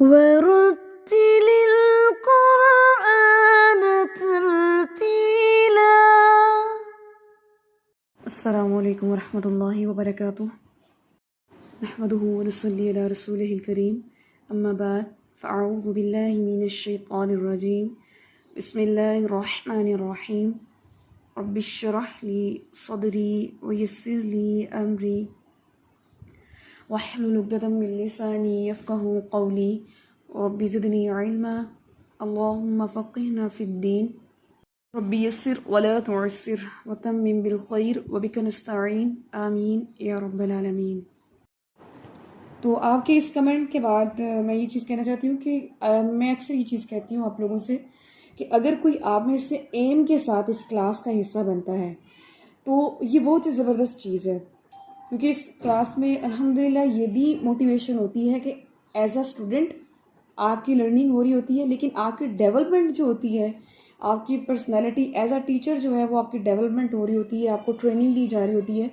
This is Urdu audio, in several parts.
ورتل القرآن ترتیلا۔ السلام علیکم ورحمۃ اللہ وبرکاتہ۔ نحمده ونصلی علی رسولہ الکریم، اما بعد فاعوذ باللہ من الشیطان الرجیم، بسم اللہ الرحمن الرحیم۔ رب اشرح لی صدری ویسر لی امری واحلل عقدۃ من لسانی یفقہوا قولی، رب زدنی علما، اللہم فقہنا فی الدین، رب یسر ولا تعسر وتمم بالخیر وبک نستعین، آمین یا رب العالمین۔ تو آپ کے اس کمنٹ کے بعد میں یہ چیز کہنا چاہتی ہوں کہ میں اکثر یہ چیز کہتی ہوں آپ لوگوں سے کہ اگر کوئی آپ میں سے ایم کے ساتھ اس کلاس کا حصہ بنتا ہے تو یہ بہت ہی زبردست چیز ہے، کیونکہ اس کلاس میں الحمدللہ یہ بھی موٹیویشن ہوتی ہے کہ ایز اے اسٹوڈنٹ آپ کی لرننگ ہو رہی ہوتی ہے، لیکن آپ کی ڈیولپمنٹ جو ہوتی ہے، آپ کی پرسنالٹی ایز اے ٹیچر جو ہے وہ آپ کی ڈیولپمنٹ ہو رہی ہوتی ہے، آپ کو ٹریننگ دی جا رہی ہوتی ہے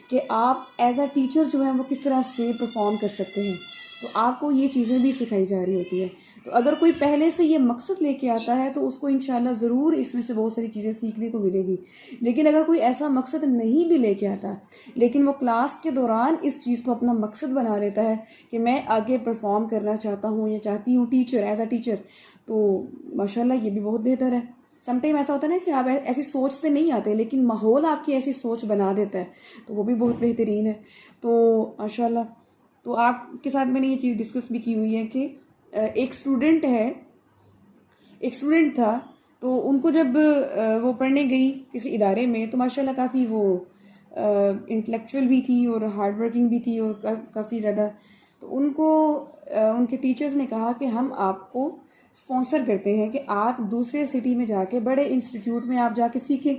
کہ آپ ایز اے ٹیچر جو ہے وہ کس طرح سے پرفارم کر سکتے ہیں، تو آپ کو یہ چیزیں بھی سکھائی جا رہی ہوتی ہے۔ تو اگر کوئی پہلے سے یہ مقصد لے کے آتا ہے تو اس کو انشاءاللہ ضرور اس میں سے بہت ساری چیزیں سیکھنے کو ملے گی، لیکن اگر کوئی ایسا مقصد نہیں بھی لے کے آتا لیکن وہ کلاس کے دوران اس چیز کو اپنا مقصد بنا لیتا ہے کہ میں آگے پرفارم کرنا چاہتا ہوں یا چاہتی ہوں ٹیچر ایز اے ٹیچر، تو ماشاءاللہ یہ بھی بہت بہتر ہے۔ سم ٹائم ایسا ہوتا ہے نا کہ آپ ایسی سوچ سے نہیں آتے لیکن ماحول آپ کی ایسی سوچ بنا دیتا ہے، تو وہ بھی بہت بہترین ہے۔ تو ماشاءاللہ، تو آپ کے ساتھ میں نے یہ چیز ڈسکس بھی کی ہوئی ہے کہ ایک اسٹوڈنٹ تھا، تو ان کو جب وہ پڑھنے گئی کسی ادارے میں تو ماشاءاللہ کافی وہ انٹلیکچوئل بھی تھی اور ہارڈ ورکنگ بھی تھی اور کافی زیادہ، تو ان کو ان کے ٹیچرز نے کہا کہ ہم آپ کو اسپانسر کرتے ہیں کہ آپ دوسرے سٹی میں جا کے بڑے انسٹیٹیوٹ میں آپ جا کے سیکھیں،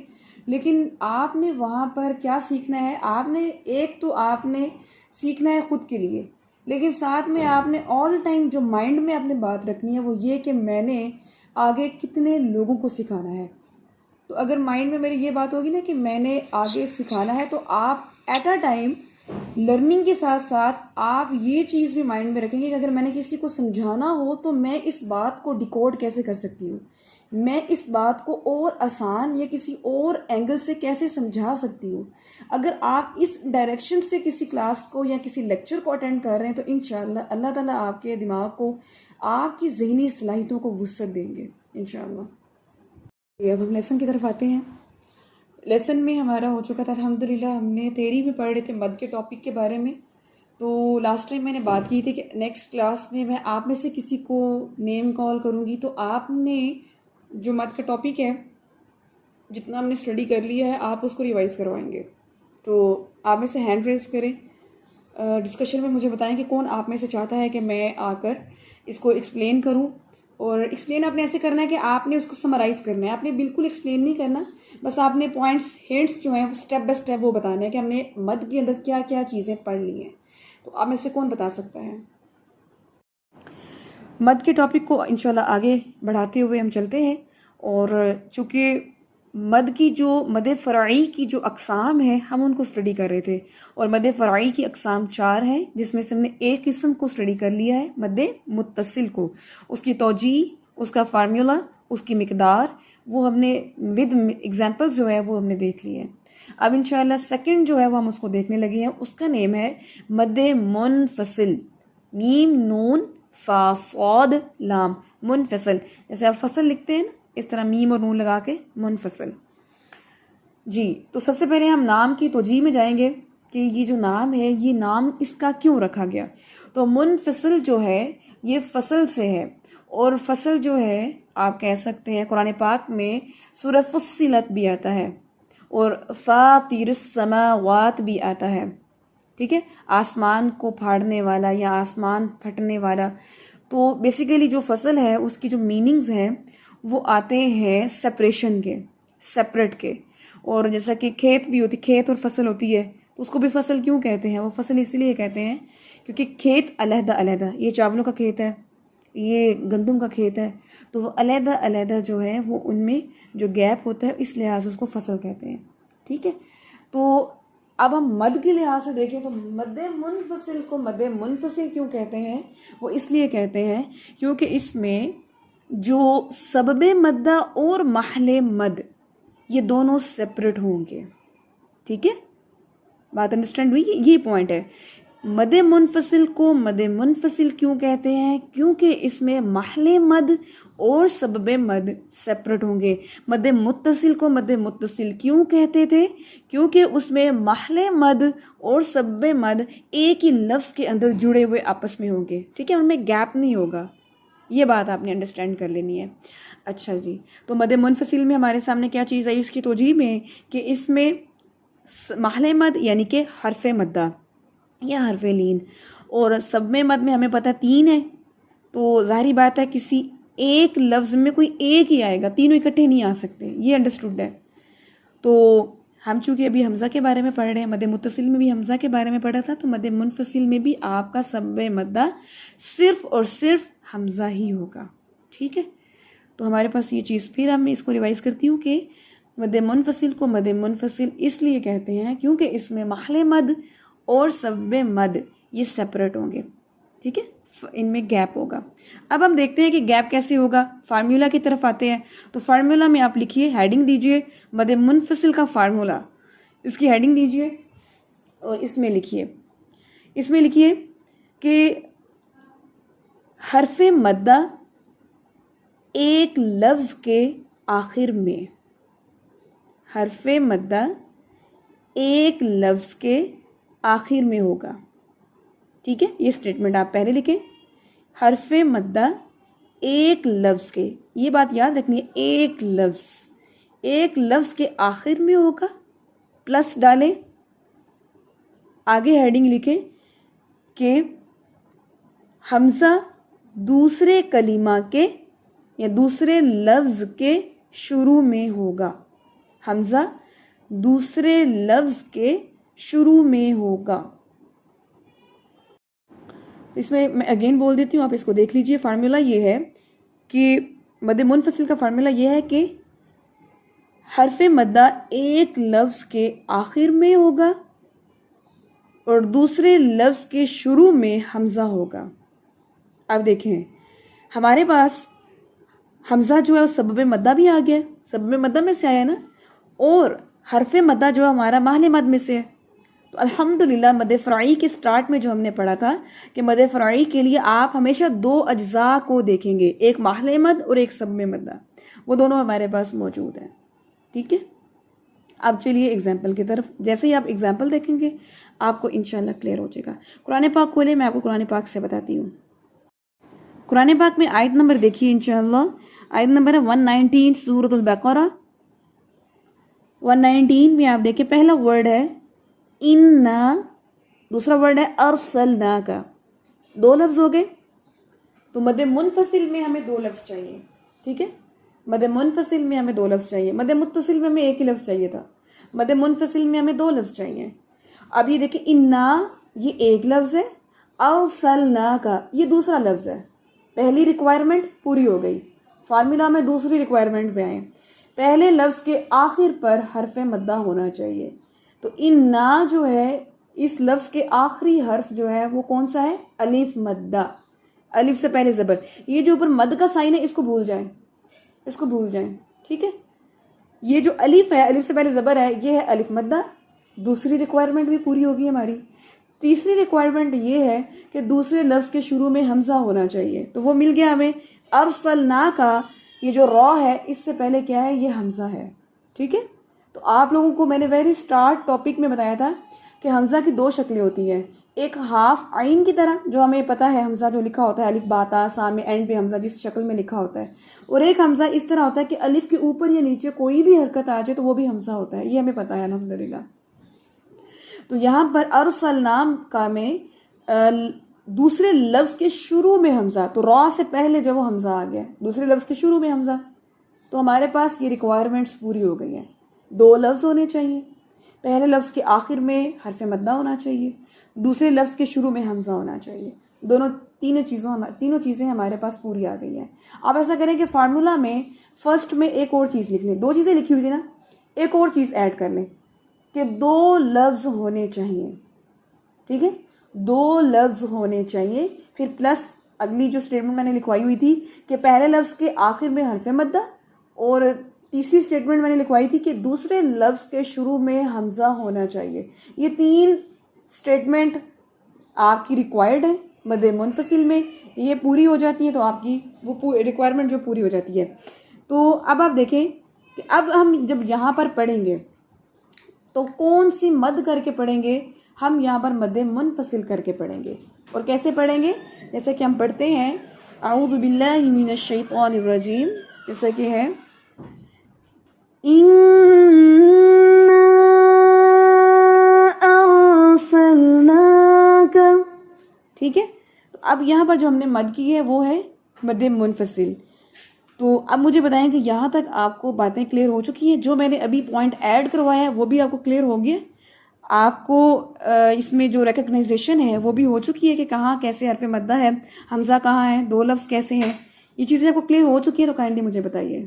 لیکن آپ نے وہاں پر کیا سیکھنا ہے، آپ نے سیکھنا ہے خود کے لیے، لیکن ساتھ میں آپ نے آل ٹائم جو مائنڈ میں اپنے بات رکھنی ہے وہ یہ کہ میں نے آگے کتنے لوگوں کو سکھانا ہے۔ تو اگر مائنڈ میں میری یہ بات ہوگی نا کہ میں نے آگے سکھانا ہے، تو آپ ایٹ اے ٹائم لرننگ کے ساتھ ساتھ آپ یہ چیز بھی مائنڈ میں رکھیں گے کہ اگر میں نے کسی کو سمجھانا ہو تو میں اس بات کو ڈیکوڈ کیسے کر سکتی ہوں، میں اس بات کو اور آسان یا کسی اور اینگل سے کیسے سمجھا سکتی ہوں۔ اگر آپ اس ڈائریکشن سے کسی کلاس کو یا کسی لیکچر کو اٹینڈ کر رہے ہیں تو انشاءاللہ اللہ تعالیٰ آپ کے دماغ کو، آپ کی ذہنی صلاحیتوں کو وسعت دیں گے انشاءاللہ۔ اب ہم لیسن کی طرف آتے ہیں۔ لیسن میں ہمارا ہو چکا تھا الحمدللہ، ہم نے تھیوری بھی پڑھ رہے تھے مد کے ٹاپک کے بارے میں۔ تو لاسٹ ٹائم میں نے بات کی تھی کہ نیکسٹ کلاس میں آپ میں سے کسی کو نیم کال کروں گی، تو آپ نے جو مد کا ٹاپک ہے جتنا ہم نے اسٹڈی کر لیا ہے آپ اس کو ریوائز کروائیں گے، تو آپ میں سے ہینڈ ریز کریں، ڈسکشن میں مجھے بتائیں کہ کون آپ میں سے چاہتا ہے کہ میں آ کر اس کو ایکسپلین کروں، اور ایکسپلین آپ نے ایسے کرنا ہے کہ آپ نے اس کو سمرائز کرنا ہے، آپ نے بالکل ایکسپلین نہیں کرنا، بس آپ نے پوائنٹس ہنٹس جو ہیں اسٹیپ بائی اسٹیپ وہ بتانا ہے کہ ہم نے مد کے اندر کیا کیا چیزیں پڑھ لی ہیں۔ تو آپ میں سے کون بتا سکتا ہے؟ مد کے ٹاپک کو انشاءاللہ آگے بڑھاتے ہوئے ہم چلتے ہیں، اور چونکہ مد فرعی کی جو اقسام ہیں ہم ان کو اسٹڈی کر رہے تھے، اور مد فرعی کی اقسام 4 ہیں، جس میں سے ہم نے ایک قسم کو اسٹڈی کر لیا ہے مد متصل کو، اس کی توجیہ، اس کا فارمولا، اس کی مقدار، وہ ہم نے ود ایگزامپلز جو ہے وہ ہم نے دیکھ لی ہیں۔ اب انشاءاللہ سیکنڈ جو ہے وہ ہم اس کو دیکھنے لگے ہیں، اس کا نیم ہے مد منفصل، میم نون فا صاد لام، منفصل، جیسے آپ فصل لکھتے ہیں نا اس طرح میم اور نون لگا کے منفصل۔ جی، تو سب سے پہلے ہم نام کی توجیہ میں جائیں گے کہ یہ جو نام ہے یہ نام اس کا کیوں رکھا گیا۔ تو منفصل جو ہے یہ فصل سے ہے، اور فصل جو ہے آپ کہہ سکتے ہیں قرآن پاک میں سورہ فصلت بھی آتا ہے، اور فاطر السماوات بھی آتا ہے، ٹھیک ہے، آسمان کو پھاڑنے والا یا آسمان پھٹنے والا۔ تو بیسیکلی جو فصل ہے اس کی جو میننگز ہیں وہ آتے ہیں سپریشن کے، سپریٹ کے، اور جیسا کہ کھیت بھی ہوتی، کھیت اور فصل ہوتی ہے، اس کو بھی فصل کیوں کہتے ہیں؟ وہ فصل اس لیے کہتے ہیں کیونکہ کھیت علیحدہ علیحدہ، یہ چاولوں کا کھیت ہے، یہ گندم کا کھیت ہے، تو وہ علیحدہ علیحدہ جو ہے وہ ان میں جو گیپ ہوتا ہے اس لحاظ سے اس کو فصل کہتے ہیں، ٹھیک ہے۔ تو اب ہم مد کے لحاظ سے دیکھیں تو مد منفصل کو مد منفصل کیوں کہتے ہیں؟ وہ اس لیے کہتے ہیں کیونکہ اس میں جو سبب مدہ اور محل مد یہ دونوں سپریٹ ہوں گے. ٹھیک ہے، بات انڈرسٹینڈ ہوئی؟ یہ پوائنٹ ہے. مد منفصل کو مد منفصل کیوں کہتے ہیں؟ کیونکہ اس میں محل مد اور سبب مد سپریٹ ہوں گے. مد متصل کو مد متصل کیوں کہتے تھے؟ کیونکہ اس میں محل مد اور سبب مد ایک ہی لفظ کے اندر جڑے ہوئے آپس میں ہوں گے. ٹھیک ہے، ان میں گیپ نہیں ہوگا. یہ بات آپ نے انڈرسٹینڈ کر لینی ہے. اچھا جی، تو مد منفصل میں ہمارے سامنے کیا چیز آئی اس کی توجیہ میں کہ اس میں محل مد یعنی کہ حرف مدہ یا حرف لین، اور سبب مد میں ہمیں پتہ 3 ہے. تو ظاہری بات ہے کسی ایک لفظ میں کوئی ایک ہی آئے گا، تینوں اکٹھے نہیں آ سکتے. یہ انڈرسٹوڈ ہے. تو ہم چونکہ ابھی حمزہ کے بارے میں پڑھ رہے ہیں، مد متصل میں بھی حمزہ کے بارے میں پڑھا تھا، تو مد منفصل میں بھی آپ کا سبب مدہ صرف اور صرف حمزہ ہی ہوگا. ٹھیک ہے، تو ہمارے پاس یہ چیز پھر میں اس کو ریوائز کرتی ہوں کہ مد منفصل کو مد منفصل اس لیے کہتے ہیں کیونکہ اس میں محل مد اور سبب مد یہ سپریٹ ہوں گے. ٹھیک ہے، ان میں گیپ ہوگا. اب ہم دیکھتے ہیں کہ گیپ کیسے ہوگا. فارمولا کی طرف آتے ہیں. تو فارمولا میں آپ لکھیے، ہیڈنگ دیجئے مد منفصل کا فارمولا، اس کی ہیڈنگ دیجئے اور اس میں لکھیے کہ حرف مدہ ایک لفظ کے آخر میں، حرف مدہ ایک لفظ کے آخر میں ہوگا. ٹھیک ہے، یہ سٹیٹمنٹ آپ پہلے لکھیں. حرف مدہ ایک لفظ کے، یہ بات یاد رکھنی ہے، ایک لفظ کے آخر میں ہوگا. پلس ڈالیں، آگے ہیڈنگ لکھیں کہ حمزہ دوسرے کلمہ کے یا دوسرے لفظ کے شروع میں ہوگا. حمزہ دوسرے لفظ کے شروع میں ہوگا. اس میں اگین بول دیتی ہوں، آپ اس کو دیکھ لیجئے. فارمولا یہ ہے کہ مد منفصل کا فارمولا یہ ہے کہ حرف مدہ ایک لفظ کے آخر میں ہوگا اور دوسرے لفظ کے شروع میں حمزہ ہوگا. اب دیکھیں ہمارے پاس حمزہ جو ہے سبب مدہ بھی آ گیا، سبب مدہ میں سے آیا نا، اور حرف مدہ جو ہمارا محل مد میں سے ہے. تو الحمدللہ مد فرعی کے سٹارٹ میں جو ہم نے پڑھا تھا کہ مد فرعی کے لیے آپ ہمیشہ 2 اجزاء کو دیکھیں گے، ایک محل مد اور ایک سبب مدہ. وہ دونوں ہمارے پاس موجود ہیں. ٹھیک ہے، اب چلیے ایگزامپل کی طرف. جیسے ہی آپ ایگزامپل دیکھیں گے آپ کو انشاءاللہ کلیئر ہو جائے گا. قرآن پاک کھولے، میں آپ کو قرآن پاک سے بتاتی ہوں. قرآن پاک میں آیت نمبر دیکھیے انشاءاللہ. آیت نمبر ہے 119 سورۃ البقرہ. 119 میں آپ دیکھیں پہلا ورڈ ہے اِنَّا، دوسرا ورڈ ہے ارسلناک. 2 لفظ ہو گئے. تو مد منفصل میں ہمیں 2 لفظ چاہیے. ٹھیک ہے، مد منفصل میں ہمیں 2 لفظ چاہیے. مد متصل میں ہمیں ایک ہی لفظ چاہیے تھا. مد منفصل میں ہمیں 2 لفظ چاہیے. اب یہ دیکھیں اِنَّا یہ ایک لفظ ہے، ارسلناک یہ دوسرا لفظ ہے. پہلی ریکوائرمنٹ پوری ہو گئی. فارمولا میں دوسری ریکوائرمنٹ پہ آئیں. پہلے لفظ کے آخر پر حرف مدہ ہونا چاہیے. تو اِنَّا جو ہے اس لفظ کے آخری حرف جو ہے وہ کون سا ہے؟ الف مدہ. الف سے پہلے زبر. یہ جو اوپر مد کا سائن ہے اس کو بھول جائیں. ٹھیک ہے، یہ جو الف ہے، الف سے پہلے زبر ہے، یہ ہے الف مدہ. دوسری ریکوائرمنٹ بھی پوری ہوگی ہماری. تیسری ریکوائرمنٹ یہ ہے کہ دوسرے لفظ کے شروع میں حمزہ ہونا چاہیے. تو وہ مل گیا ہمیں. ارسلنا کا یہ جو را ہے اس سے پہلے کیا ہے؟ یہ حمزہ ہے. ٹھیک ہے، تو آپ لوگوں کو میں نے ویری سٹارٹ ٹاپک میں بتایا تھا کہ حمزہ کی 2 شکلیں ہوتی ہیں. ایک ہاف عین کی طرح جو ہمیں پتہ ہے حمزہ جو لکھا ہوتا ہے الف باتا سامنے اینڈ پہ حمزہ جس شکل میں لکھا ہوتا ہے، اور ایک حمزہ اس طرح ہوتا ہے کہ الف کے اوپر یا نیچے کوئی بھی حرکت آ جائے تو وہ بھی حمزہ ہوتا ہے. یہ ہمیں پتہ ہے الحمدللہ. تو یہاں پر ارسلنا کا میں دوسرے لفظ کے شروع میں حمزہ، تو را سے پہلے جو وہ حمزہ آ گیا، دوسرے لفظ کے شروع میں حمزہ. تو ہمارے پاس یہ ریکوائرمنٹس پوری ہو گئی ہیں. 2 لفظ ہونے چاہیے، پہلے لفظ کے آخر میں حرف مدہ ہونا چاہیے، دوسرے لفظ کے شروع میں حمزہ ہونا چاہیے. تینوں چیزیں ہمارے پاس پوری آ گئی ہیں. آپ ایسا کریں کہ فارمولا میں فرسٹ میں ایک اور چیز لکھ لیں. 2 چیزیں لکھی ہوئی تھی نا، ایک اور چیز ایڈ کر لیں. کہ 2 لفظ ہونے چاہیے. ٹھیک ہے, 2 لفظ ہونے چاہیے. پھر پلس اگلی جو اسٹیٹمنٹ میں نے لکھوائی ہوئی تھی کہ پہلے لفظ کے آخر میں حرف مدہ, اور تیسری اسٹیٹمنٹ میں نے لکھوائی تھی کہ دوسرے لفظ کے شروع میں حمزہ ہونا چاہیے. یہ 3 اسٹیٹمنٹ آپ کی ریکوائرڈ ہے مد منفصل میں. یہ پوری ہو جاتی ہیں تو آپ کی وہ ریکوائرمنٹ جو پوری ہو جاتی ہے. تو اب آپ دیکھیں کہ اب ہم جب یہاں پر پڑھیں گے تو کون سی مد کر کے پڑھیں گے؟ ہم یہاں پر مد منفصل کر کے پڑھیں گے. اور کیسے پڑھیں گے؟ جیسے کہ ہم پڑھتے ہیں اعوذ باللہ من الشیطان الرجیم, جیسا کہ ہے اِنَّا أَرْسَلْنَاكَ. ٹھیک ہے, تو اب یہاں پر جو ہم نے مد کی ہے وہ ہے مد منفصل. تو اب مجھے بتائیں کہ یہاں تک آپ کو باتیں کلیئر ہو چکی ہیں؟ جو میں نے ابھی پوائنٹ ایڈ کروایا ہے وہ بھی آپ کو کلیئر ہو گیا؟ آپ کو اس میں جو ریکگنائزیشن ہے وہ بھی ہو چکی ہے کہ کہاں کیسے حرف مدہ ہے, حمزہ کہاں ہے, 2 لفظ کیسے ہیں, یہ چیزیں آپ کو کلیئر ہو چکی ہیں؟ تو کائنڈلی مجھے بتائیے.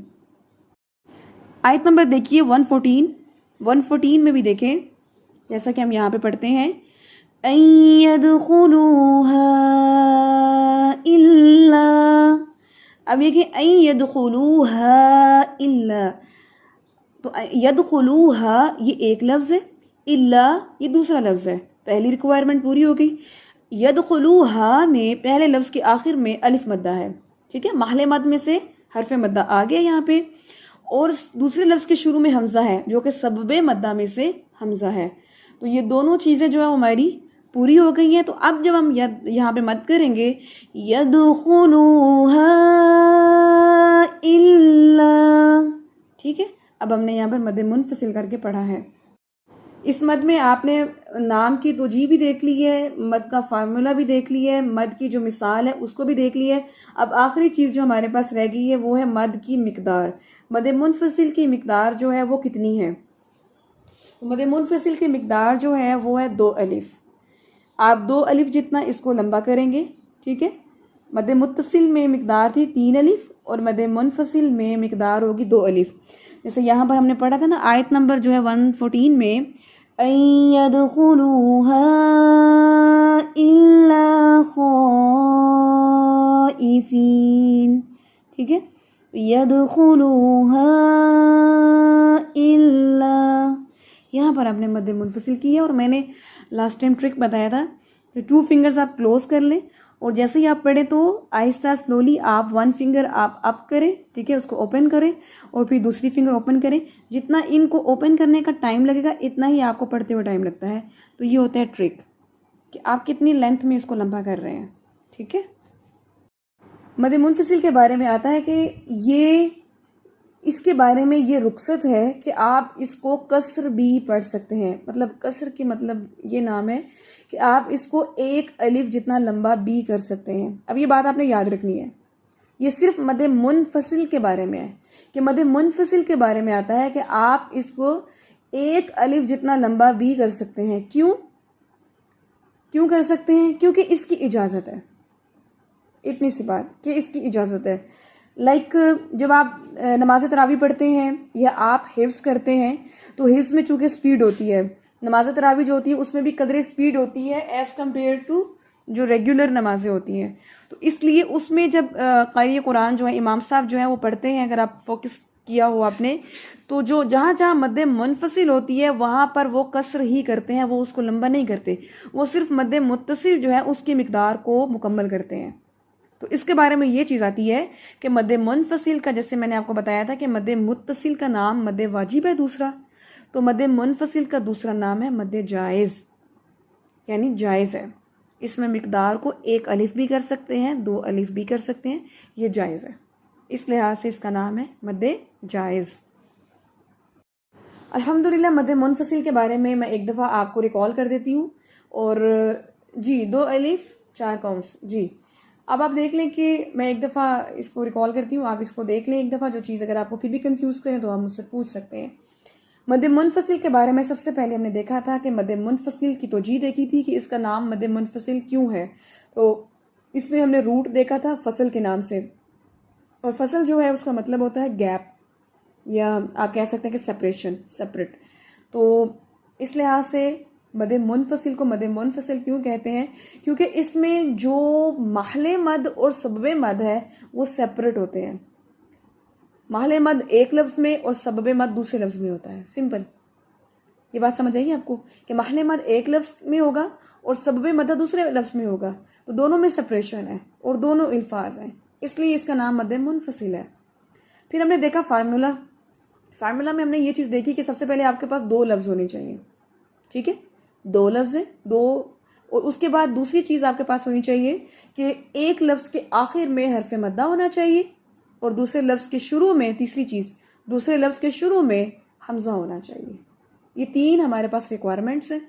آیت نمبر دیکھیے 114 میں بھی دیکھیں, جیسا کہ ہم یہاں پہ پڑھتے ہیں أَن يَدْخُلُوهَا إِلَّا. اب یہ کہ أَن يَدْخُلُوهَا إِلَّا, تو يَدْخُلُوهَا یہ ایک لفظ ہے, إِلَّا یہ دوسرا لفظ ہے. پہلی ریکوائرمنٹ پوری ہو گئی. يَدْخُلُوهَا میں پہلے لفظ کے آخر میں الف مدہ ہے. ٹھیک ہے, محل مد میں سے حرف مدہ آ گیا یہاں پہ, اور دوسرے لفظ کے شروع میں حمزہ ہے جو کہ سبب مدہ میں سے حمزہ ہے. تو یہ دونوں چیزیں جو ہے ہماری پوری ہو گئی ہیں. تو اب جب ہم یہاں پہ مد کریں گے يَدْخُلُوهَا إِلَّا. ٹھیک ہے, اب ہم نے یہاں پر مد منفصل کر کے پڑھا ہے. اس مد میں آپ نے نام کی توجیہ بھی دیکھ لی ہے, مد کا فارمولا بھی دیکھ لی ہے, مد کی جو مثال ہے اس کو بھی دیکھ لی ہے. اب آخری چیز جو ہمارے پاس رہ گئی ہے وہ ہے مد کی مقدار. مد منفصل کی مقدار جو ہے وہ کتنی ہے؟ مد منفصل کی مقدار جو ہے وہ ہے 2 الف. آپ 2 الف جتنا اس کو لمبا کریں گے. ٹھیک ہے, مد متصل میں مقدار تھی 3 الف اور مد منفصل میں مقدار ہوگی 2 الف. جیسے یہاں پر ہم نے پڑھا تھا نا آیت نمبر جو ہے 114 میں أَن يَدْخُلُوهَا إِلَّا خَائِفِينَ. ٹھیک ہے, يَدْخُلُوهَا إِلَّا, یہاں پر آپ نے مد منفصل کی ہے. اور میں نے لاسٹ ٹائم ٹرک بتایا تھا کہ 2 فنگرز آپ کلوز کر لیں, اور جیسے ہی آپ پڑھیں تو آہستہ سلولی آپ 1 فنگر آپ اپ کریں. ٹھیک ہے, اس کو اوپن کریں اور پھر دوسری فنگر اوپن کریں. جتنا ان کو اوپن کرنے کا ٹائم لگے گا اتنا ہی آپ کو پڑھتے ہوئے ٹائم لگتا ہے. تو یہ ہوتا ہے ٹرک کہ آپ کتنی لینتھ میں اس کو لمبا کر رہے ہیں. ٹھیک ہے, مد منفصل کے بارے میں آتا ہے کہ یہ اس کے بارے میں یہ رخصت ہے کہ آپ اس کو کسر بھی پڑھ سکتے ہیں. مطلب کسر کی مطلب یہ نام ہے کہ آپ اس کو 1 الف جتنا لمبا بھی کر سکتے ہیں. اب یہ بات آپ نے یاد رکھنی ہے, یہ صرف مد منفصل کے بارے میں ہے کہ مد منفصل کے بارے میں آتا ہے کہ آپ اس کو 1 الف جتنا لمبا بھی کر سکتے ہیں. کیوں کر سکتے ہیں؟ کیونکہ اس کی اجازت ہے. اتنی سی بات کہ اس کی اجازت ہے. لائک جب آپ نماز تراویح پڑھتے ہیں یا آپ حفظ کرتے ہیں تو حفظ میں چونکہ سپیڈ ہوتی ہے, نماز تراویح جو ہوتی ہے اس میں بھی قدرے سپیڈ ہوتی ہے ایز کمپیئر ٹو جو ریگولر نمازیں ہوتی ہیں. تو اس لیے اس میں جب قاری قرآن جو ہے امام صاحب جو ہیں وہ پڑھتے ہیں, اگر آپ فوکس کیا ہو آپ نے, تو جو جہاں مد منفصل ہوتی ہے وہاں پر وہ کسر ہی کرتے ہیں, وہ اس کو لمبا نہیں کرتے, وہ صرف مد متصل جو ہے اس کی مقدار کو مکمل کرتے ہیں. تو اس کے بارے میں یہ چیز آتی ہے کہ مد منفصل کا, جیسے میں نے آپ کو بتایا تھا کہ مد متصل کا نام مد واجب ہے دوسرا, تو مد منفصل کا دوسرا نام ہے مد جائز, یعنی جائز ہے. اس میں مقدار کو 1 الف بھی کر سکتے ہیں, 2 الف بھی کر سکتے ہیں, یہ جائز ہے. اس لحاظ سے اس کا نام ہے مد جائز. الحمدللہ مد منفصل کے بارے میں میں ایک دفعہ آپ کو ریکال کر دیتی ہوں. اور جی 2 الف 4 کاؤنٹس. جی اب آپ دیکھ لیں کہ میں ایک دفعہ اس کو ریکال کرتی ہوں, آپ اس کو دیکھ لیں ایک دفعہ. جو چیز اگر آپ کو پھر بھی کنفیوز کریں تو آپ مجھ سے پوچھ سکتے ہیں. مد منفصل کے بارے میں سب سے پہلے ہم نے دیکھا تھا کہ مد منفصل کی توجیہ دیکھی تھی کہ اس کا نام مد منفصل کیوں ہے. تو اس میں ہم نے روٹ دیکھا تھا فصل کے نام سے, اور فصل جو ہے اس کا مطلب ہوتا ہے گیپ, یا آپ کہہ سکتے ہیں کہ سپریشن, سپریٹ. تو اس لحاظ سے مد منفصل کو مد منفصل کیوں کہتے ہیں؟ کیونکہ اس میں جو محل مد اور سبب مد ہے وہ سیپریٹ ہوتے ہیں. محل مد ایک لفظ میں اور سبب مد دوسرے لفظ میں ہوتا ہے. سمپل. یہ بات سمجھ آئی آپ کو کہ محل مد ایک لفظ میں ہوگا اور سبب مد دوسرے لفظ میں ہوگا، تو دونوں میں سپریشن ہے اور دونوں الفاظ ہیں، اس لیے اس کا نام مد منفصل ہے. پھر ہم نے دیکھا فارمولا میں ہم نے یہ چیز دیکھی کہ سب سے پہلے آپ کے پاس دو لفظ ہونے چاہیے. ٹھیک ہے، دو لفظ ہیں، دو، اور اس کے بعد دوسری چیز آپ کے پاس ہونی چاہیے کہ ایک لفظ کے آخر میں حرف مدہ ہونا چاہیے اور دوسرے لفظ کے شروع میں، تیسری چیز، دوسرے لفظ کے شروع میں حمزہ ہونا چاہیے. یہ تین ہمارے پاس ریکوائرمنٹس ہیں.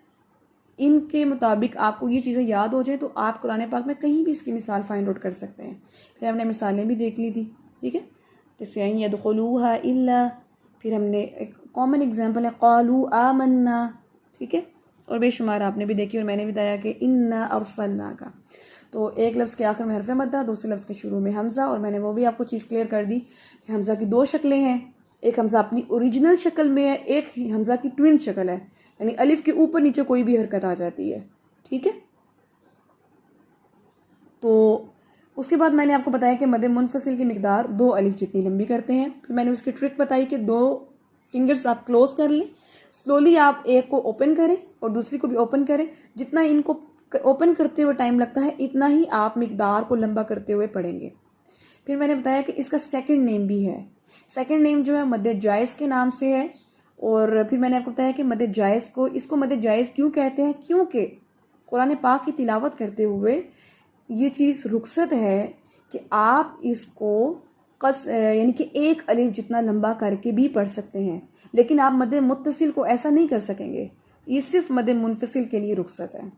ان کے مطابق آپ کو یہ چیزیں یاد ہو جائیں تو آپ قرآن پاک میں کہیں بھی اس کی مثال فائنڈ آؤٹ کر سکتے ہیں. پھر ہم نے مثالیں بھی دیکھ لی تھی. ٹھیک ہے، جیسے یدخلوها الا، پھر ہم نے ایک کامن اگزامپل ہے قالوا آمنا. ٹھیک ہے، اور بے شمار آپ نے بھی دیکھی اور میں نے بھی بتایا کہ انا ارسلنا کا، تو ایک لفظ کے آخر میں حرف مدہ، دوسرے لفظ کے شروع میں حمزہ. اور میں نے وہ بھی آپ کو چیز کلیئر کر دی کہ حمزہ کی دو شکلیں ہیں، ایک حمزہ اپنی اوریجنل شکل میں ہے، ایک حمزہ کی ٹوین شکل ہے، یعنی الف کے اوپر نیچے کوئی بھی حرکت آ جاتی ہے. ٹھیک ہے، تو اس کے بعد میں نے آپ کو بتایا کہ مد منفصل کی مقدار دو الف جتنی لمبی کرتے ہیں. پھر میں نے اس کی ٹرک بتائی کہ دو فنگرز آپ کلوز کر لیں، سلولی آپ ایک کو اوپن کریں اور دوسری کو بھی اوپن کریں. جتنا ان کو اوپن کرتے ہوئے ٹائم لگتا ہے اتنا ہی آپ مقدار کو لمبا کرتے ہوئے پڑھیں گے. پھر میں نے بتایا کہ اس کا سیکنڈ نیم بھی ہے. سیکنڈ نیم جو ہے مد جائز کے نام سے ہے. اور پھر میں نے آپ کو بتایا کہ مد جائز کو، اس کو مد جائز کیوں کہتے ہیں؟ کیونکہ قرآن پاک کی تلاوت کرتے ہوئے یہ چیز رخصت ہے کہ آپ اس کو یعنی کہ ایک الف جتنا لمبا کر کے بھی پڑھ سکتے ہیں، لیکن آپ مد متصل کو ایسا نہیں کر سکیں گے. یہ صرف مد منفصل کے لیے رخصت ہے.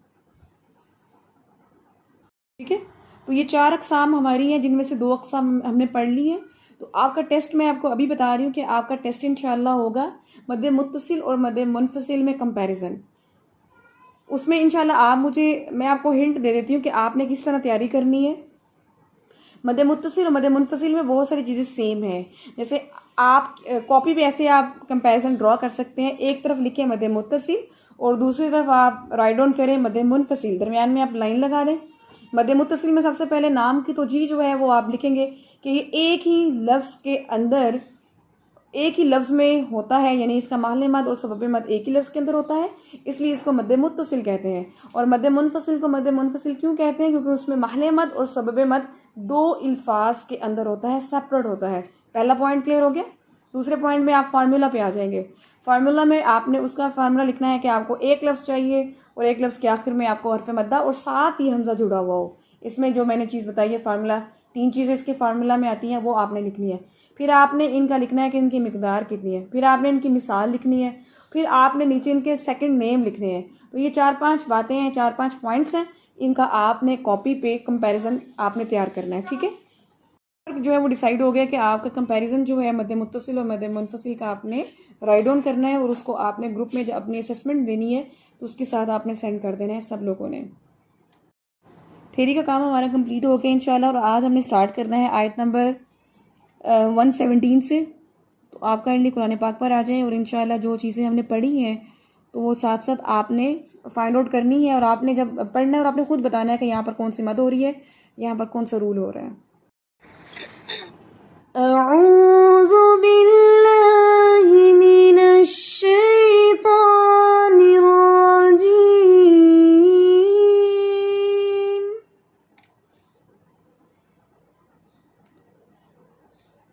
ٹھیک ہے، تو یہ چار اقسام ہماری ہیں جن میں سے دو اقسام ہم نے پڑھ لی ہیں. تو آپ کا ٹیسٹ میں آپ کو ابھی بتا رہی ہوں کہ آپ کا ٹیسٹ انشاءاللہ ہوگا مد متصل اور مد منفصل میں کمپیریزن. اس میں انشاءاللہ میں آپ کو ہنٹ دے دیتی ہوں کہ آپ نے کس طرح تیاری کرنی ہے. مد متصل اور مد منفصل میں بہت ساری چیزیں سیم ہیں. جیسے آپ کاپی پہ ایسے آپ کمپیریزن ڈرا کر سکتے ہیں. ایک طرف لکھیں مد متصل اور دوسری طرف آپ رائٹ ڈاؤن کریں مد منفصل، درمیان میں آپ لائن لگا دیں. مد متصل میں سب سے پہلے نام کی توجیہ جو ہے وہ آپ لکھیں گے کہ یہ ایک ہی لفظ کے اندر، ایک ہی لفظ میں ہوتا ہے، یعنی اس کا محل مد اور سبب مد ایک ہی لفظ کے اندر ہوتا ہے، اس لیے اس کو مد متصل کہتے ہیں. اور مد منفصل کو مد منفصل کیوں کہتے ہیں؟ کیونکہ اس میں محل مد اور سبب مد دو الفاظ کے اندر ہوتا ہے، سیپریٹ ہوتا ہے. پہلا پوائنٹ کلیئر ہو گیا. دوسرے پوائنٹ میں آپ فارمولا پہ آ جائیں گے. فارمولا میں آپ نے اس کا فارمولا لکھنا ہے کہ آپ کو ایک لفظ چاہیے اور ایک لفظ کے آخر میں آپ کو حرف مدہ اور ساتھ ہی حمزہ جڑا ہوا ہو. اس میں جو میں نے چیز بتائی ہے فارمولا، تین چیزیں اس کے فارمولا میں آتی ہیں، وہ آپ نے لکھنی ہے. پھر آپ نے ان کا لکھنا ہے کہ ان کی مقدار کتنی ہے. پھر آپ نے ان کی مثال لکھنی ہے. پھر آپ نے نیچے ان کے سیکنڈ نیم لکھنے ہیں. تو یہ 4-5 باتیں ہیں، 4-5 پوائنٹس ہیں. ان کا آپ نے کاپی پہ کمپیریزن آپ نے تیار کرنا ہے. ٹھیک ہے، جو ہے وہ ڈیسائیڈ ہو گیا کہ آپ کا کمپیریزن جو ہے مد متصل اور مد منفصل کا آپ نے رائٹ ڈاؤن کرنا ہے اور اس کو آپ نے گروپ میں جب اپنی اسسمنٹ دینی ہے تو اس کے ساتھ آپ نے سینڈ کر دینا ہے سب لوگوں نے. تھیری کا کام ہمارا کمپلیٹ ہو گیا انشاءاللہ. اور آج ہم نے سٹارٹ کرنا ہے آیت نمبر 117 سے. تو آپ کائنڈلی قرآن پاک پر آ جائیں اور انشاءاللہ جو چیزیں ہم نے پڑھی ہیں تو وہ ساتھ ساتھ آپ نے فائنڈ آؤٹ کرنی ہے. اور آپ نے جب پڑھنا ہے اور آپ نے خود بتانا ہے کہ یہاں پر کون سی مد ہو رہی ہے، یہاں پر کون سا رول ہو رہا ہے. اعوذ باللہ من الشیطان الرجیم.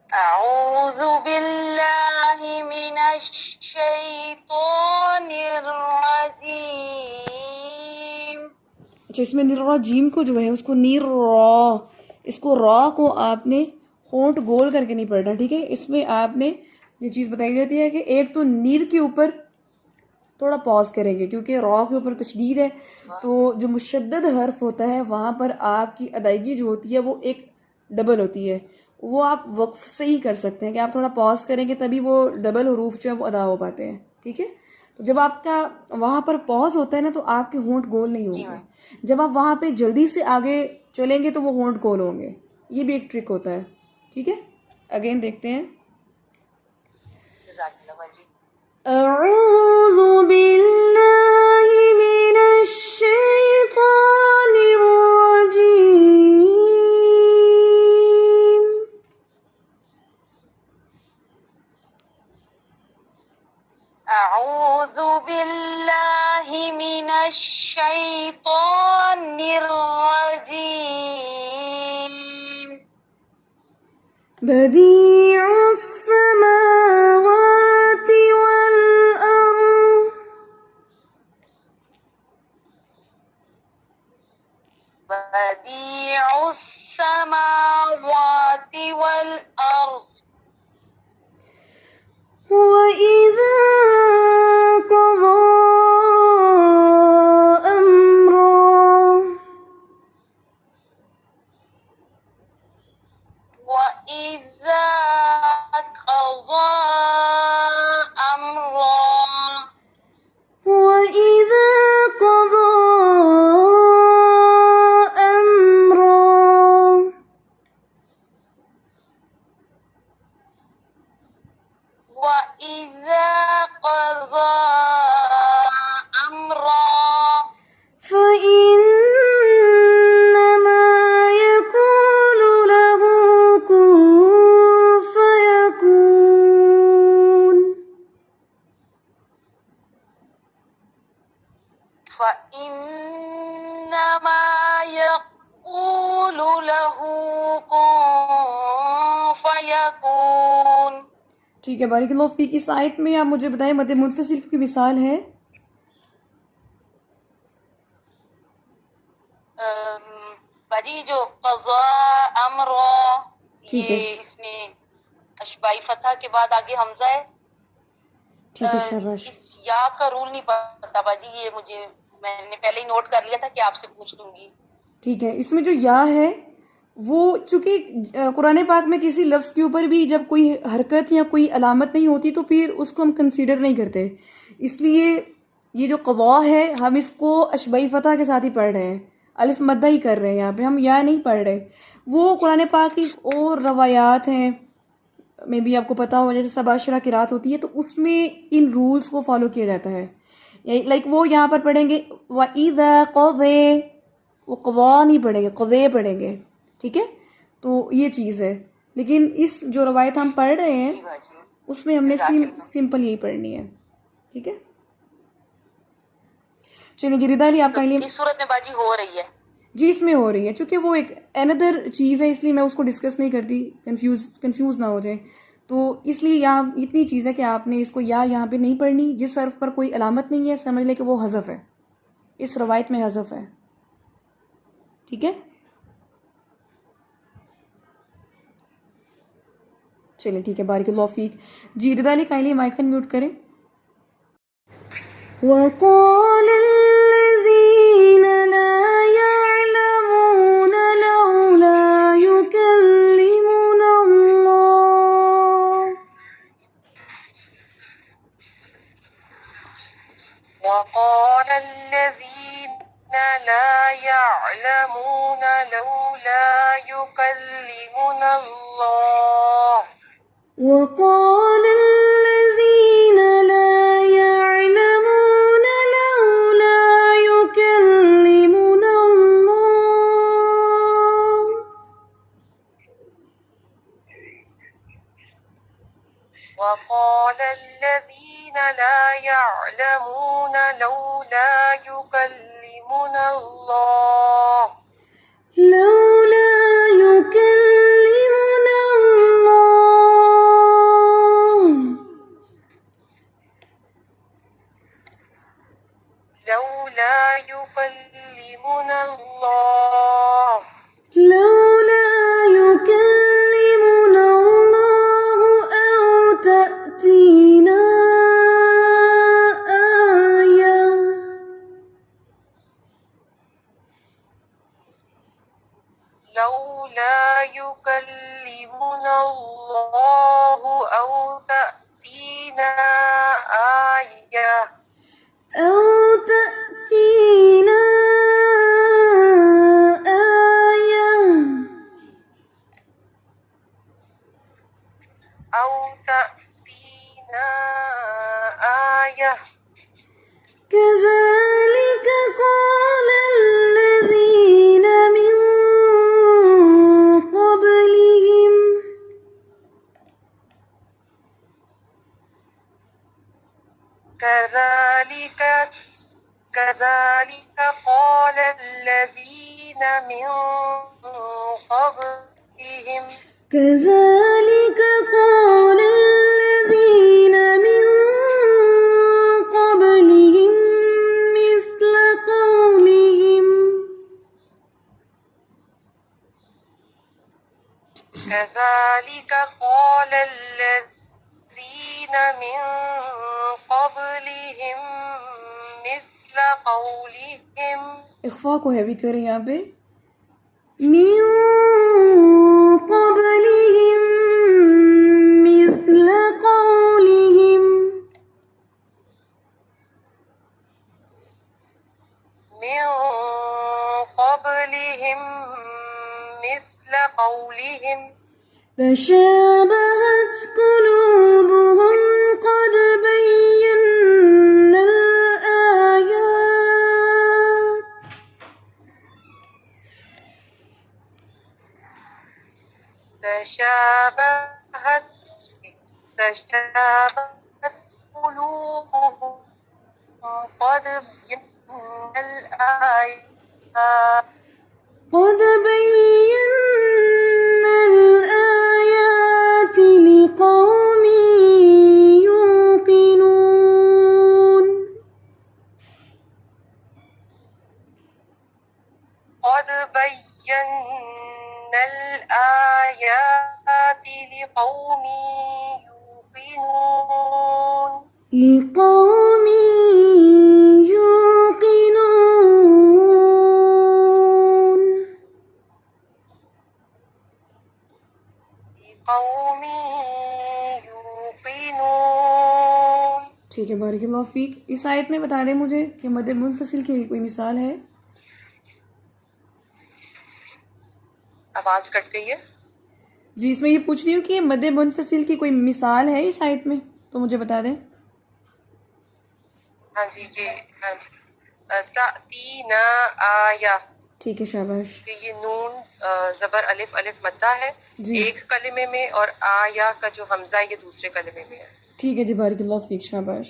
اعوذ باللہ من الشیطان الرجیم. اچھا، اس میں الرجیم کو جو ہے اس کو اس کو را کو آپ نے ہونٹ گول کر کے نہیں پڑھنا. ٹھیک ہے، اس میں آپ نے یہ چیز بتائی جاتی ہے کہ ایک تو نیر کے اوپر تھوڑا پاز کریں گے کیونکہ را کے اوپر تشدید ہے، تو جو مشدد حرف ہوتا ہے وہاں پر آپ کی ادائیگی جو ہوتی ہے وہ ایک ڈبل ہوتی ہے. وہ آپ وقف سے ہی کر سکتے ہیں کہ آپ تھوڑا پاز کریں گے تبھی وہ ڈبل حروف جو ہے وہ ادا ہو پاتے ہیں. ٹھیک ہے، تو جب آپ کا وہاں پر پاز ہوتا ہے نا تو آپ کے ہونٹ گول نہیں ہوں گے. جب آپ وہاں پہ جلدی سے آگے چلیں گے تو وہ ہونٹ گول ہوں گے. یہ بھی ایک ٹرک ہوتا ہے. ٹھیک ہے، اگین دیکھتے ہیں. أعوذ بالله من الشيطان الرجيم. أعوذ بالله من الشيطان الرجيم. بديع السماوات والأرض بديع السماوات والأرض وإذا قضى أمرا وإذا قضى أمرا وإذا قضى أمرا وإذا قضى أمرا فإنما يقول له كن فيكون. فإنما يقول له كن فيكون. ٹھیک ہے، بارک اللہ فیک. اس آیت میں آپ مجھے بتائیں مد منفصل کی مثال ہے؟ باجی جو قضا امر ٹھیک ہے، یہ اس میں اشبائی فتح کے بعد آگے حمزہ ہے. ٹھیک ہے، شاباش. اس یا کا رول نہیں پتا باجی، یہ مجھے میں نے پہلے ہی نوٹ کر لیا تھا کہ آپ سے پوچھ لوں گی. ٹھیک ہے، اس میں جو یا ہے وہ چونکہ قرآن پاک میں کسی لفظ کے اوپر بھی جب کوئی حرکت یا کوئی علامت نہیں ہوتی تو پھر اس کو ہم کنسیڈر نہیں کرتے. اس لیے یہ جو قضا ہے ہم اس کو اشبائی فتح کے ساتھ ہی پڑھ رہے ہیں، الف مدہ ہی کر رہے ہیں، یہاں پہ ہم یا نہیں پڑھ رہے. وہ قرآن پاک کی اور روایات ہیں، میں بھی آپ کو پتا ہو جیسے سباشرہ کی رات ہوتی ہے تو اس میں ان رولز کو فالو کیا جاتا ہے. لائک وہ یہاں پر پڑھیں گے وَإِذَا قَضَى، وہ قضا نہیں پڑھیں گے، قضے پڑھیں گے. ٹھیک ہے، تو یہ چیز ہے. لیکن اس جو روایت ہم پڑھ رہے ہیں جی باجی اس میں ہم نے جزاک اللہ. سمپل یہی پڑھنی ہے. ٹھیک ہے، چلیے جی ردا علی آپ تو کا لیے. اس صورت میں باجی ہو رہی ہے. جی اس میں ہو رہی ہے، چونکہ وہ ایک اندر چیز ہے اس لیے میں اس کو ڈسکس نہیں کرتی، کنفیوز نہ ہو جائیں. تو اس لیے یہاں اتنی چیز ہے کہ آپ نے اس کو یا یہاں پہ نہیں پڑھنی، جس حرف پر کوئی علامت نہیں ہے سمجھ لیں کہ وہ حذف ہے، اس روایت میں حذف ہے. ٹھیک ہے، چلیں ٹھیک ہے، بارک اللہ فیک. جی ردا علی کائنڈلی مائک میوٹ کریں. وقال الذين لا يعلمون لولا يكلمنا الله. وقال الذين لا يعلمون لولا يكلمنا الله. وقال الذين لا يعلمون لولا يكلمنا الله. وقال الذين لا يعلمون لولا يكلمنا الله. لولا يكلمنا الله. لولا يكلمنا الله. لولا يكلمنا الله أو تأتينا آية. لولا يكلمنا الله أو تأتينا آية. أو تأتينا آية. أو تأتينا آية كذلك قال الذين من قبلهم كذلك قال الذين من قبلهم كذلك قال الذين من قبلهم مثل قولهم كذلك قال الذين من قبلهم مثل قولهم اخفا کو ہیوی کریں یہاں پہ من قبلهم مثل قولهم من قبلهم مثل قولهم تشابهت قلوبهم قد بينا الآيات تشابهت قلوبهم قد بينا الآيات قد بينا الآيات لقوم يوقنون قد بينا الآيات لقوم يوقنون لقوم يوقنون لقوم يوقنون ٹھیک ہے، بارک اللہ فیک. اس آیت میں بتا دیں مجھے کہ مد منفصل کی کوئی مثال ہے؟ آواز کٹ گئی ہے. جی، اس میں یہ پوچھ رہی ہوں کہ مد منفصل کی کوئی مثال ہے اس آیت میں، تو مجھے بتا دیں. ہاں جی ہاں جی تأتینا آیا. ٹھیک ہے، شاباش. کہ یہ نون زبر الف الف مدہ ہے جی. ایک کلمے میں، اور آیا کا جو حمزہ ہے یہ دوسرے کلمے میں ہے. ٹھیک ہے جی، بارک اللہ فیک، شاباش.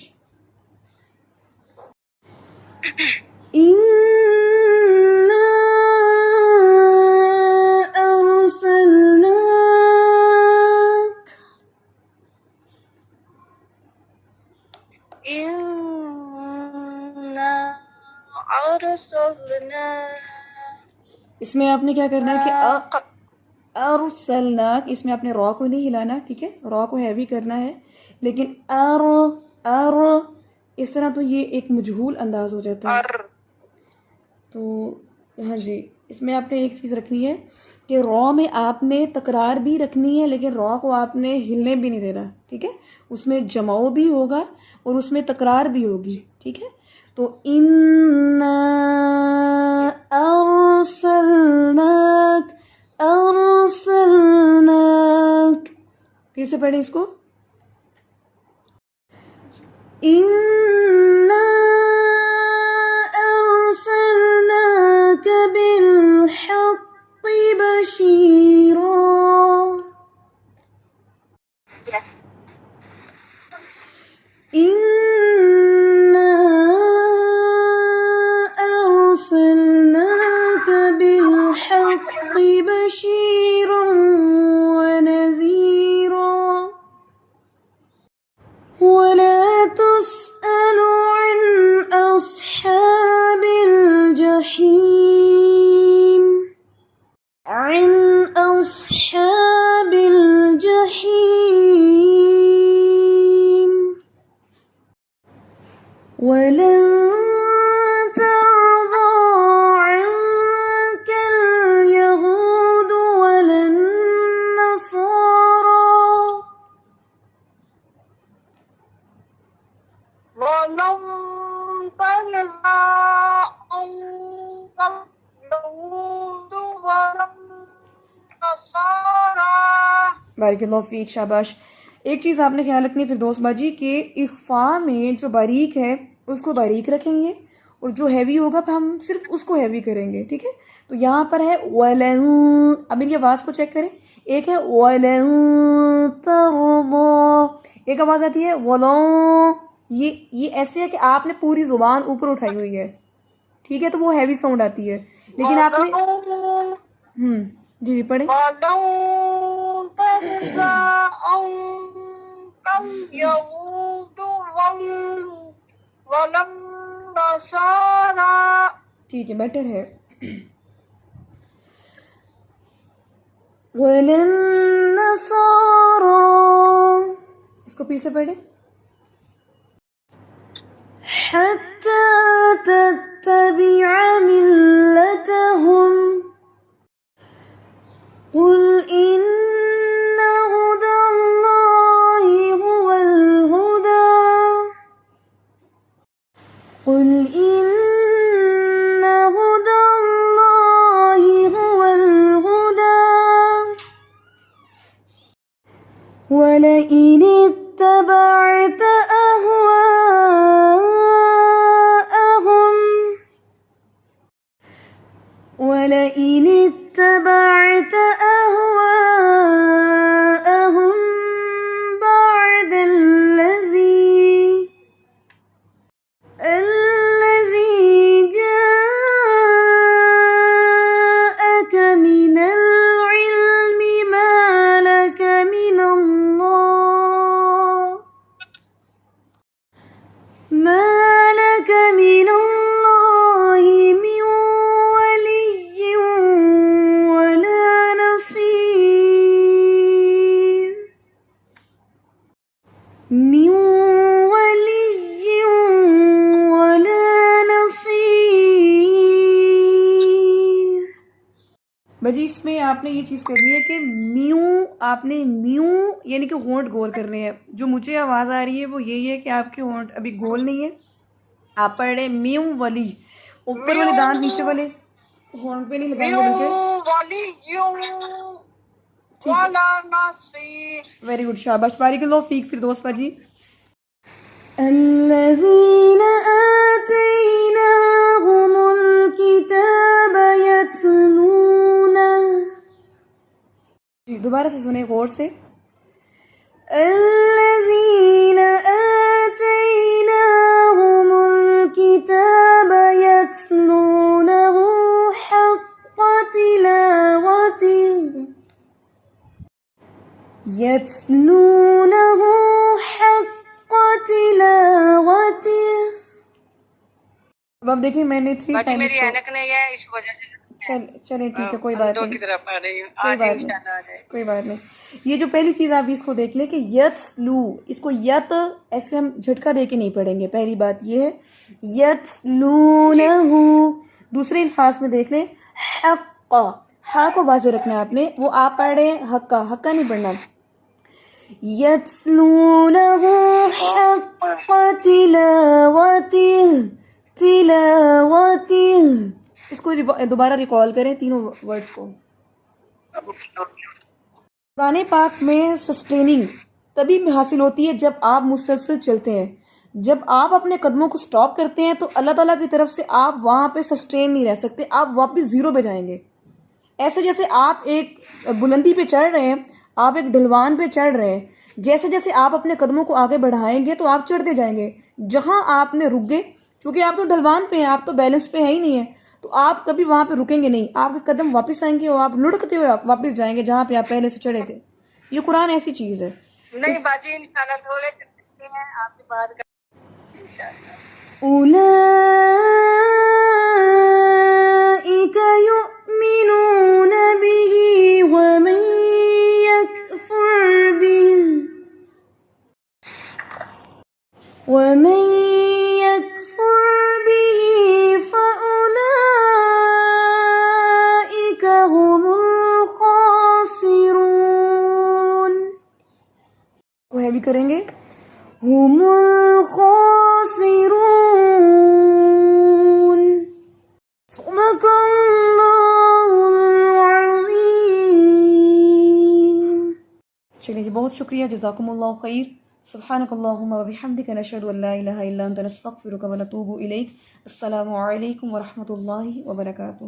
إِنَّا أَرْسَلْنَاكَ إِنَّا أَرْسَلْنَا. اس میں آپ نے کیا کرنا ہے کہ ارسلناک، اس میں آپ نے را کو نہیں ہلانا، ٹھیک ہے، را کو ہیوی کرنا ہے، لیکن ار اس طرح تو یہ ایک مجہول انداز ہو جاتا ہے. تو ہاں جی، اس میں آپ نے ایک چیز رکھنی ہے کہ را میں آپ نے تکرار بھی رکھنی ہے، لیکن را کو آپ نے ہلنے بھی نہیں دینا، ٹھیک ہے. اس میں جماؤ بھی ہوگا اور اس میں تکرار بھی ہوگی، ٹھیک ہے. تو اِنَّا ارسلناک، ارسلناک، پھر سے پڑھیں اس کو. اِنَّا ارسلناک بالحق بشیرا. إِنَّا أَرْسَلْنَاكَ بِالْحَقِّ بَشِيرًا وَنَذِيرًا وَلَا تُسْأَلُ عَنْ أَصْحَابِ الْجَحِيمِ عَنْ أَصْحَابِ الْجَحِيمِ وَلَن تَرْضَىٰ عَنكَ الْيَهُودُ وَلَا النَّصَارَىٰ وَلَن تَرْضَىٰ عَنكَ الْيَهُودُ وَلَا النَّصَارَىٰ. بارک اللہ فیک، شاباش. ایک چیز آپ نے خیال رکھنی فردوس باجی کہ اخفا میں جو باریک ہے اس کو باریک رکھیں گے اور جو ہیوی ہوگا ہم صرف اس کو ہیوی کریں گے. ٹھیک ہے, تو یہاں پر ہے وَلَن. اب میری آواز کو چیک کریں. ایک ہے وَلَن تَرْضَىٰ, ایک آواز آتی ہے وَلَن. یہ ایسے ہے کہ آپ نے پوری زبان اوپر اٹھائی ہوئی ہے. ٹھیک ہے, تو وہ ہیوی ساؤنڈ آتی ہے. لیکن آپ نے جی پڑھیں. وَلَن تَجْزَىٰ عَنكَ الْيَهُودُ وَلَا النَّصَارَىٰ. ٹھیک ہے, بیٹر ہے. وَلَا النَّصَارَىٰ, اس کو پھر سے پڑھیں. حَتَّىٰ تَتَّبِعَ مِلَّتَهُمْ قُلْ إِنَّ هُدَى اللَّهِ هُوَ الْهُدَىٰ قُلْ إِنَّ هُدَى اللَّهِ هُوَ الْهُدَىٰ وَلَئِنِ اتَّبَعْتَ أَهْوَاءَهُمْ وَلَئِنِ اتَّبَعْتَ أَهْوَاءَهُمْ بَعْدَ الَّذِي جَاءَكَ مِنَ الْعِلْمِ مَا لَكَ مِنَ اللَّهِ مِنْ وَلِيٍّ وَلَا نَصِيرٍ. مِنْ وَلِيٍّ وَلَا نَصِيرٍ. بجی اس میں آپ نے یہ چیز کرنی ہے کہ میوں, آپ نے میوں یعنی کہ ہونٹ گول کرنے ہیں. جو مجھے آواز آ رہی ہے وہ یہی ہے کہ آپ کے ہونٹ ابھی گول نہیں ہے. آپ پڑھ رہے ہیں میوں ولی, اوپر والے دانت نیچے والے ہونٹ پہ نہیں لگائیں گے بلکہ. وَلَا نَصِيرٍ. ویری گڈ, شاباش, بارک اللہ فیک فردوس باجی. الذین آتیناہم الکتاب یتلونہ. جی دوبارہ سے سنیں غور سے. الذین آتیناہم الکتاب یتلونہ حق تلاوتہ يتلونه حق تلاوته. اب آپ دیکھیں میں نے 3 باجی ٹائمز میری اینک نہیں ہے اس وجہ سے چلیں ٹھیک ہے, کوئی بات دو کی نہیں, طرف پڑھ رہی ہوں. کوئی آج بات انشاءاللہ آ نہیں, جائے. کوئی بات نہیں. یہ جو پہلی چیز آپ اس کو دیکھ لیں کہ یتلو, اس کو یت ایسے ہم جھٹکا دے کے نہیں پڑھیں گے. پہلی بات یہ ہے یتلونہ. دوسرے الفاظ میں دیکھ لیں حق, ہا کو واضح رکھنا ہے آپ نے. وہ آپ پڑھ رہے ہیں حقا, حقا نہیں پڑھنا. یتلونہ حق تلاوتہ. اس کو دوبارہ ریکال کریں تینوں ورڈز کو. قرآن پاک میں سسٹیننگ تبھی حاصل ہوتی ہے جب آپ مسلسل چلتے ہیں. جب آپ اپنے قدموں کو سٹاپ کرتے ہیں تو اللہ تعالیٰ کی طرف سے آپ وہاں پہ سسٹین نہیں رہ سکتے, آپ واپس زیرو پہ جائیں گے. ایسے جیسے آپ ایک بلندی پہ چڑھ رہے ہیں, آپ ایک ڈھلوان پہ چڑھ رہے ہیں, جیسے جیسے آپ اپنے قدموں کو آگے بڑھائیں گے تو آپ چڑھتے جائیں گے. جہاں آپ نے رک گئے, چونکہ آپ تو ڈھلوان پہ ہیں, آپ تو بیلنس پہ ہے ہی نہیں ہے, تو آپ کبھی وہاں پہ رکیں گے نہیں. آپ کے قدم واپس آئیں گے اور آپ لڑکتے ہوئے واپس جائیں گے جہاں پہ آپ پہلے سے چڑھے تھے. یہ قرآن ایسی چیز ہے. نہیں باجی انشاءاللہ تھوڑے چلتے ہیں آپ سے بات کر انشاءاللہ. أولئك يؤمنون به ومن يكفر به فأولئك هم الخاسرون. وہ ہے بھی کریں گے هم الخاسرون. صدق اللہ العظیم. چلیے جی بہت شکریہ، جزاکم اللہ خیر. سبحانک اللہم و بحمدک، نشہد ان لا الہ الا انت، نستغفرک و نتوب الیک. السلام علیکم ورحمۃ اللہ وبرکاتہ.